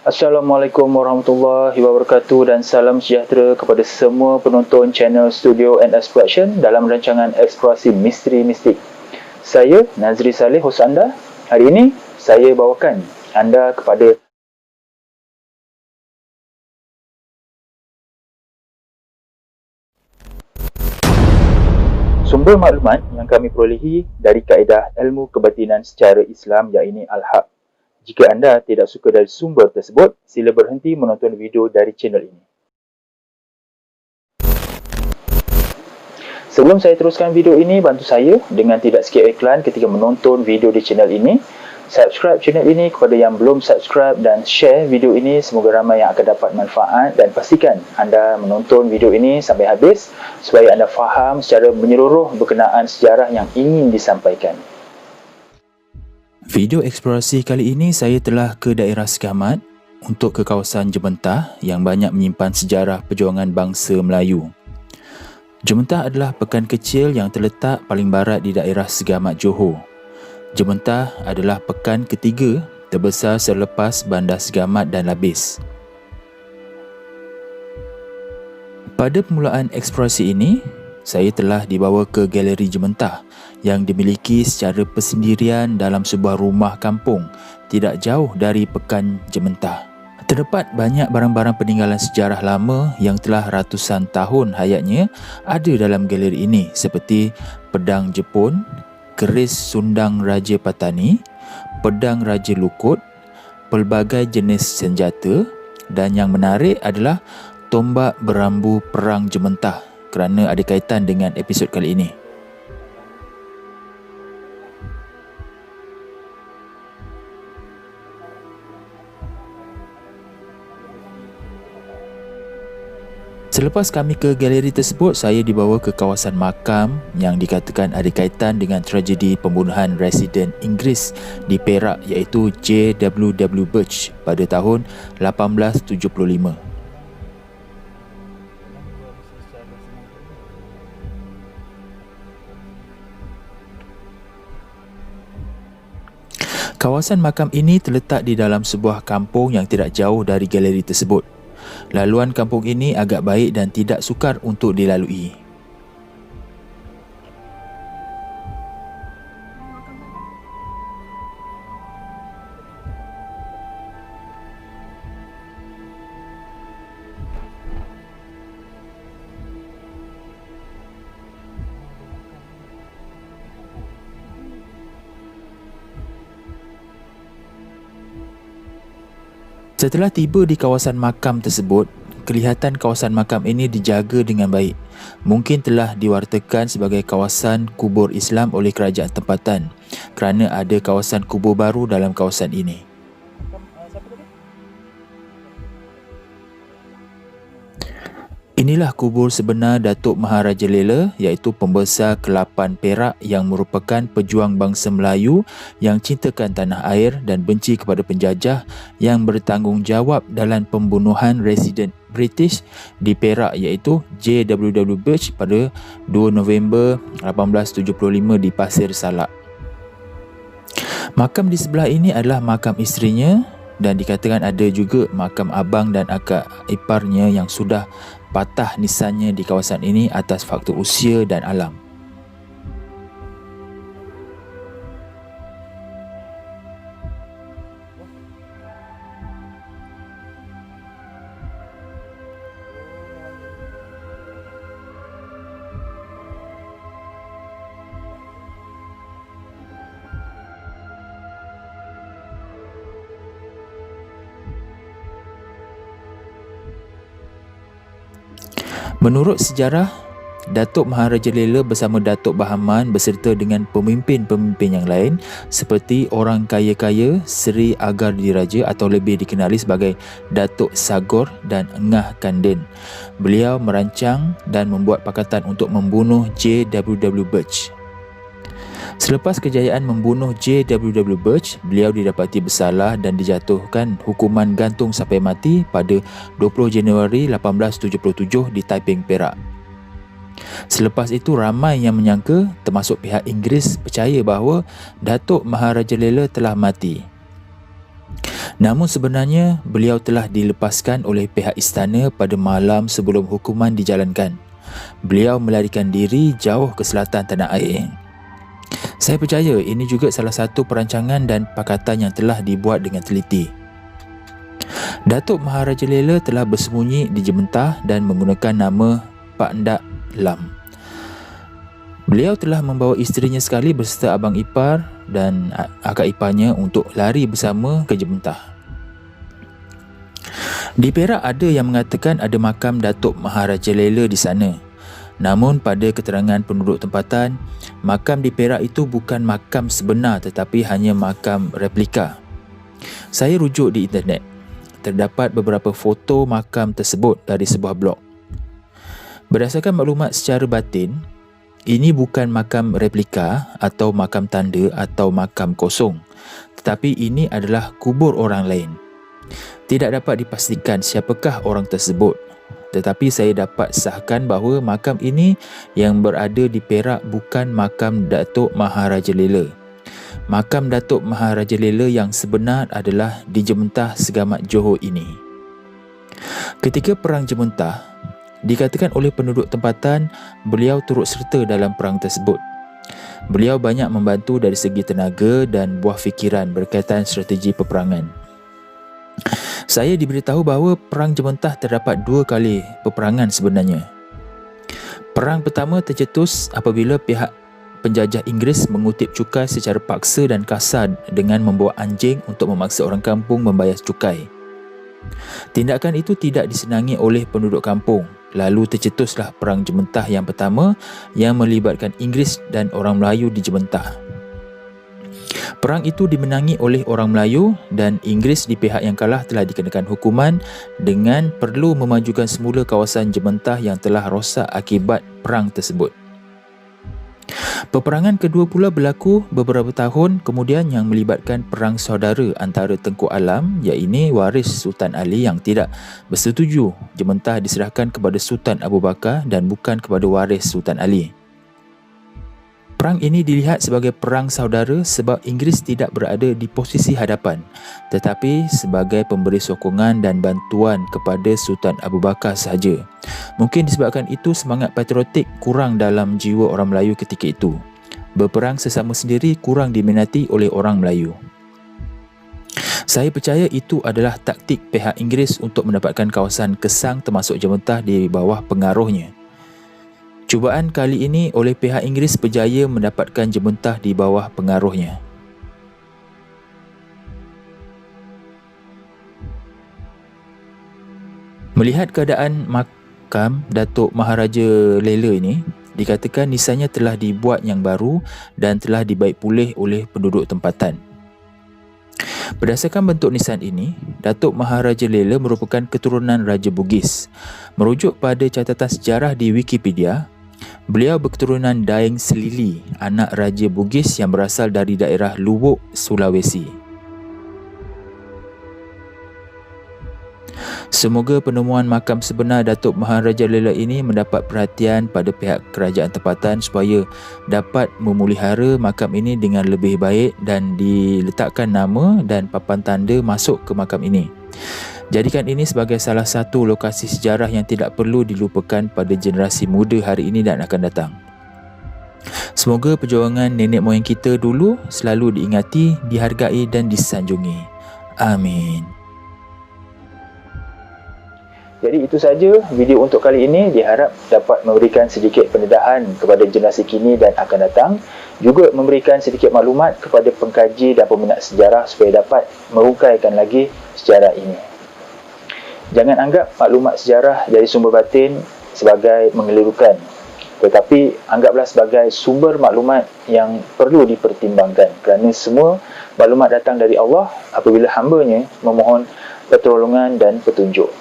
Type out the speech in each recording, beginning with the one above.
Assalamualaikum warahmatullahi wabarakatuh dan salam sejahtera kepada semua penonton channel Studio and Exploration dalam rancangan Eksplorasi Misteri Mistik. Saya Nazri Saleh, hos anda. Hari ini saya bawakan anda kepada sumber maklumat yang kami perolehi dari kaedah ilmu kebatinan secara Islam, iaitu Al-Haq. Jika anda tidak suka dari sumber tersebut, sila berhenti menonton video dari channel ini. Sebelum saya teruskan video ini, bantu saya dengan tidak skip iklan ketika menonton video di channel ini. Subscribe channel ini kepada yang belum subscribe dan share video ini. Semoga ramai yang akan dapat manfaat, dan pastikan anda menonton video ini sampai habis supaya anda faham secara menyeluruh berkenaan sejarah yang ingin disampaikan. Video eksplorasi kali ini saya telah ke daerah Segamat untuk ke kawasan Jementah yang banyak menyimpan sejarah perjuangan bangsa Melayu. Jementah adalah pekan kecil yang terletak paling barat di daerah Segamat, Johor. Jementah adalah pekan ketiga terbesar selepas Bandar Segamat dan Labis. Pada permulaan eksplorasi ini, saya telah dibawa ke Galeri Jementah yang dimiliki secara persendirian dalam sebuah rumah kampung tidak jauh dari pekan Jementah. Terdapat banyak barang-barang peninggalan sejarah lama yang telah ratusan tahun hayatnya ada dalam galeri ini, seperti pedang Jepun, keris sundang Raja Patani, pedang Raja Lukut, pelbagai jenis senjata, dan yang menarik adalah tombak berambu perang Jementah kerana ada kaitan dengan episod kali ini. Selepas kami ke galeri tersebut, saya dibawa ke kawasan makam yang dikatakan ada kaitan dengan tragedi pembunuhan residen Inggeris di Perak, iaitu J.W.W. Birch pada tahun 1875. Kawasan makam ini terletak di dalam sebuah kampung yang tidak jauh dari galeri tersebut. Laluan kampung ini agak baik dan tidak sukar untuk dilalui. Setelah tiba di kawasan makam tersebut, kelihatan kawasan makam ini dijaga dengan baik. Mungkin telah diwartakan sebagai kawasan kubur Islam oleh kerajaan tempatan kerana ada kawasan kubur baru dalam kawasan ini. Inilah kubur sebenar Datuk Maharaja Lela, iaitu pembesar ke-8 Perak yang merupakan pejuang bangsa Melayu yang cintakan tanah air dan benci kepada penjajah yang bertanggungjawab dalam pembunuhan residen British di Perak, iaitu J.W.W. Birch pada 2 November 1875 di Pasir Salak. Makam di sebelah ini adalah makam isterinya, dan dikatakan ada juga makam abang dan akak iparnya yang sudah patah nisannya di kawasan ini atas faktor usia dan alam. Menurut sejarah, Datuk Maharaja Lela bersama Datuk Bahaman beserta dengan pemimpin-pemimpin yang lain seperti orang kaya-kaya Seri Agar Diraja atau lebih dikenali sebagai Datuk Sagor dan Ngah Kanden. Beliau merancang dan membuat pakatan untuk membunuh J.W.W. Birch. Selepas kejayaan membunuh J.W.W. Birch, beliau didapati bersalah dan dijatuhkan hukuman gantung sampai mati pada 20 Januari 1877 di Taiping, Perak. Selepas itu, ramai yang menyangka, termasuk pihak Inggeris, percaya bahawa Datuk Maharaja Lela telah mati. Namun sebenarnya beliau telah dilepaskan oleh pihak istana pada malam sebelum hukuman dijalankan. Beliau melarikan diri jauh ke selatan tanah air. Saya percaya ini juga salah satu perancangan dan pakatan yang telah dibuat dengan teliti. Datuk Maharaja Lela telah bersembunyi di Jementah dan menggunakan nama Pak Ndak Lam. Beliau telah membawa isterinya sekali beserta abang ipar dan akak iparnya untuk lari bersama ke Jementah. Di Perak ada yang mengatakan ada makam Datuk Maharaja Lela di sana. Namun pada keterangan penduduk tempatan, makam di Perak itu bukan makam sebenar tetapi hanya makam replika. Saya rujuk di internet. Terdapat beberapa foto makam tersebut dari sebuah blog. Berdasarkan maklumat secara batin, ini bukan makam replika atau makam tanda atau makam kosong, tetapi ini adalah kubur orang lain. Tidak dapat dipastikan siapakah orang tersebut, tetapi saya dapat sahkan bahawa makam ini yang berada di Perak bukan makam Datuk Maharaja Lela. Makam Datuk Maharaja Lela yang sebenar adalah di Jementah Segamat Johor ini. Ketika Perang Jementah, dikatakan oleh penduduk tempatan beliau turut serta dalam perang tersebut. Beliau banyak membantu dari segi tenaga dan buah fikiran berkaitan strategi peperangan. Saya diberitahu bahawa Perang Jementah terdapat 2 kali peperangan sebenarnya. Perang pertama tercetus apabila pihak penjajah Inggeris mengutip cukai secara paksa dan kasar dengan membawa anjing untuk memaksa orang kampung membayar cukai. Tindakan itu tidak disenangi oleh penduduk kampung. Lalu tercetuslah Perang Jementah yang pertama yang melibatkan Inggeris dan orang Melayu di Jementah. Perang itu dimenangi oleh orang Melayu dan Inggeris di pihak yang kalah telah dikenakan hukuman dengan perlu memajukan semula kawasan Jementah yang telah rosak akibat perang tersebut. Peperangan kedua pula berlaku beberapa tahun kemudian yang melibatkan perang saudara antara Tengku Alam, iaitu waris Sultan Ali yang tidak bersetuju Jementah diserahkan kepada Sultan Abu Bakar dan bukan kepada waris Sultan Ali. Perang ini dilihat sebagai perang saudara sebab Inggeris tidak berada di posisi hadapan tetapi sebagai pemberi sokongan dan bantuan kepada Sultan Abu Bakar sahaja. Mungkin disebabkan itu semangat patriotik kurang dalam jiwa orang Melayu ketika itu. Berperang sesama sendiri kurang diminati oleh orang Melayu. Saya percaya itu adalah taktik pihak Inggeris untuk mendapatkan kawasan Kesang termasuk Jementah di bawah pengaruhnya. Cubaan kali ini oleh pihak Inggeris berjaya mendapatkan Jementah di bawah pengaruhnya. Melihat keadaan makam Datuk Maharaja Lela ini, dikatakan nisannya telah dibuat yang baru dan telah dibaik pulih oleh penduduk tempatan. Berdasarkan bentuk nisan ini, Datuk Maharaja Lela merupakan keturunan Raja Bugis. Merujuk pada catatan sejarah di Wikipedia, beliau berketurunan Daeng Selili, anak Raja Bugis yang berasal dari daerah Luwuk, Sulawesi. Semoga penemuan makam sebenar Datuk Maharaja Lela ini mendapat perhatian pada pihak kerajaan tempatan supaya dapat memelihara makam ini dengan lebih baik dan diletakkan nama dan papan tanda masuk ke makam ini. Jadikan ini sebagai salah satu lokasi sejarah yang tidak perlu dilupakan pada generasi muda hari ini dan akan datang. Semoga perjuangan nenek moyang kita dulu selalu diingati, dihargai dan disanjungi. Amin. Jadi itu saja video untuk kali ini, diharap dapat memberikan sedikit pendedahan kepada generasi kini dan akan datang, juga memberikan sedikit maklumat kepada pengkaji dan peminat sejarah supaya dapat merungkaikan lagi sejarah ini. Jangan anggap maklumat sejarah dari sumber batin sebagai mengelirukan, tetapi anggaplah sebagai sumber maklumat yang perlu dipertimbangkan kerana semua maklumat datang dari Allah apabila hamba-Nya memohon pertolongan dan petunjuk.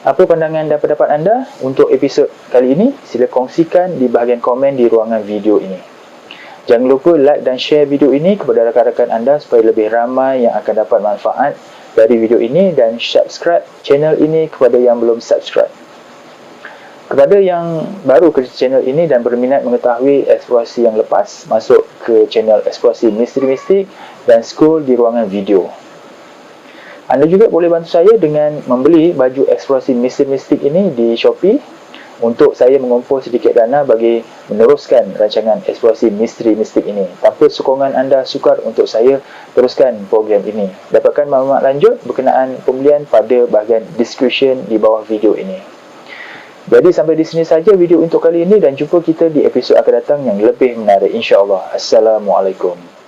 Apa pandangan dan pendapat anda untuk episod kali ini? Sila kongsikan di bahagian komen di ruangan video ini. Jangan lupa like dan share video ini kepada rakan-rakan anda supaya lebih ramai yang akan dapat manfaat dari video ini, dan subscribe channel ini kepada yang belum subscribe. Kepada yang baru ke channel ini dan berminat mengetahui eksplorasi yang lepas, masuk ke channel eksplorasi Misteri Mistik dan scroll di ruangan video. Anda juga boleh bantu saya dengan membeli baju eksplorasi mistik ini di Shopee untuk saya mengumpul sedikit dana bagi meneruskan rancangan eksplorasi misteri mistik ini. Tanpa sokongan anda sukar untuk saya teruskan program ini. Dapatkan maklumat lanjut berkenaan pembelian pada bahagian description di bawah video ini. Jadi sampai di sini saja video untuk kali ini dan jumpa kita di episod akan datang yang lebih menarik insya-Allah. Assalamualaikum.